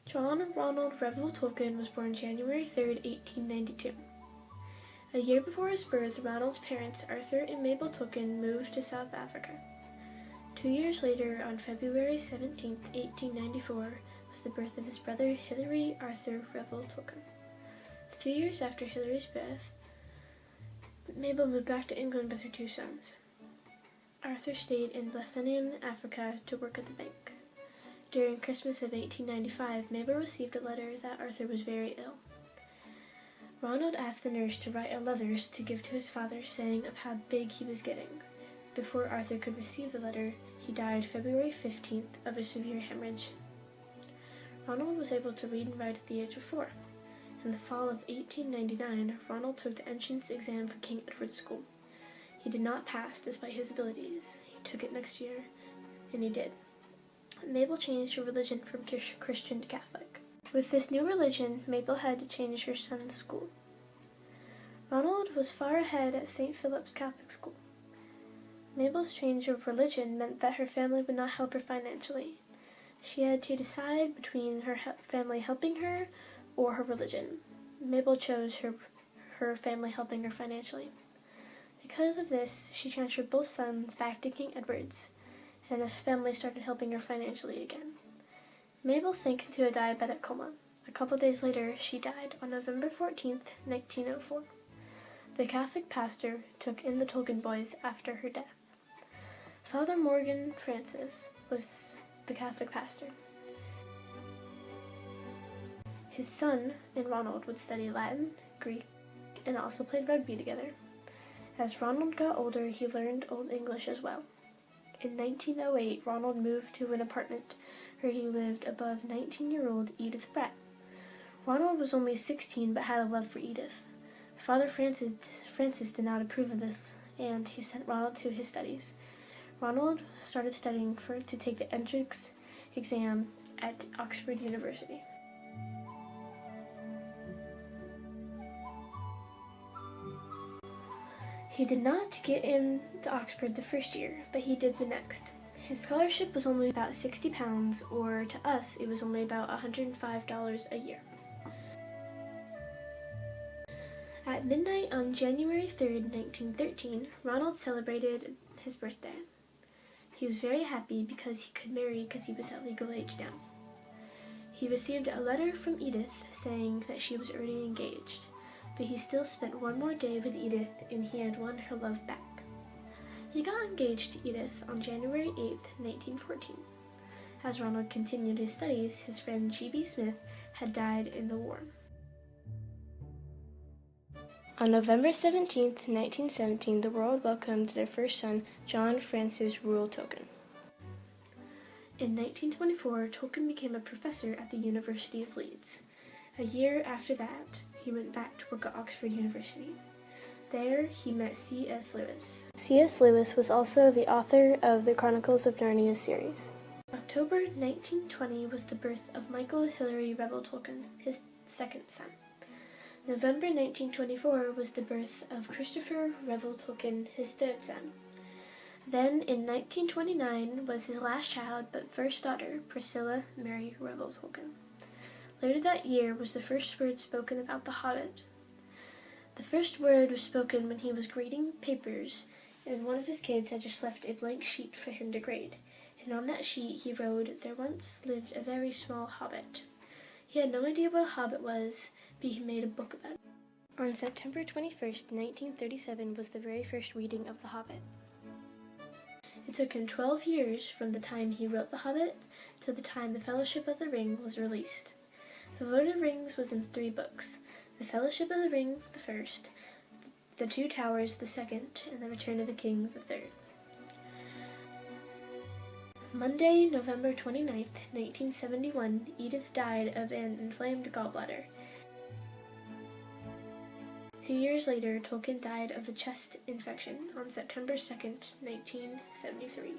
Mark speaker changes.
Speaker 1: John Ronald Revel Tolkien was born January 3, 1892. A year before his birth, Ronald's parents, Arthur and Mabel Tolkien, moved to South Africa. 2 years later, on February 17, 1894, was the birth of his brother Hilary Arthur Revel Tolkien. 3 years after Hilary's birth, Mabel moved back to England with her 2 sons. Arthur stayed in Lothian, Africa to work at the bank. During Christmas of 1895, Mabel received a letter that Arthur was very ill. Ronald asked the nurse to write a letter to give to his father, saying of how big he was getting. Before Arthur could receive the letter, he died February 15th of a severe hemorrhage. Ronald was able to read and write at the age of 4. In the fall of 1899, Ronald took the entrance exam for King Edward's School. He did not pass despite his abilities. He took it next year, and he did. Mabel changed her religion from Christian to Catholic. With this new religion, Mabel had to change her son's school. Ronald was far ahead at St. Philip's Catholic School. Mabel's change of religion meant that her family would not help her financially. She had to decide between her family helping her or her religion. Mabel chose her family helping her financially. Because of this, she transferred both sons back to King Edward's, and the family started helping her financially again. Mabel sank into a diabetic coma. A couple days later, she died on November 14, 1904. The Catholic pastor took in the Tolkien boys after her death. Father Morgan Francis was the Catholic pastor. His son and Ronald would study Latin, Greek, and also played rugby together. As Ronald got older, he learned Old English as well. In 1908, Ronald moved to an apartment where he lived above 19-year-old Edith Pratt. Ronald was only 16 but had a love for Edith. Father Francis did not approve of this, and he sent Ronald to his studies. Ronald started studying to take the entrance exam at Oxford University. He did not get into Oxford the first year, but he did the next. His scholarship was only about £60, or to us, it was only about $105 a year. At midnight on January 3rd, 1913, Ronald celebrated his birthday. He was very happy because he could marry because he was at legal age now. He received a letter from Edith saying that she was already engaged, but he still spent one more day with Edith and he had won her love back. He got engaged to Edith on January 8th, 1914. As Ronald continued his studies, his friend G.B. Smith had died in the war. On November 17, 1917, the world welcomed their first son, John Francis Reuel Tolkien. In 1924, Tolkien became a professor at the University of Leeds. A year after that, he went back to work at Oxford University. There, he met C.S. Lewis. C.S. Lewis was also the author of the Chronicles of Narnia series. October 1920 was the birth of Michael Hilary Revel Tolkien, his second son. November 1924 was the birth of Christopher Revel Tolkien, his third son. Then, in 1929, was his last child but first daughter, Priscilla Mary Revel Tolkien. Later that year was the first word spoken about The Hobbit. The first word was spoken when he was grading papers, and one of his kids had just left a blank sheet for him to grade, and on that sheet he wrote, "There once lived a very small hobbit." He had no idea what a hobbit was, but he made a book about it. On September 21st, 1937 was the very first reading of The Hobbit. It took him 12 years from the time he wrote The Hobbit to the time The Fellowship of the Ring was released. The Lord of the Rings was in 3 books: The Fellowship of the Ring, the first, The Two Towers, the second, and The Return of the King, the third. Monday, November 29th, 1971, Edith died of an inflamed gallbladder. 2 years later, Tolkien died of a chest infection on September 2nd, 1973.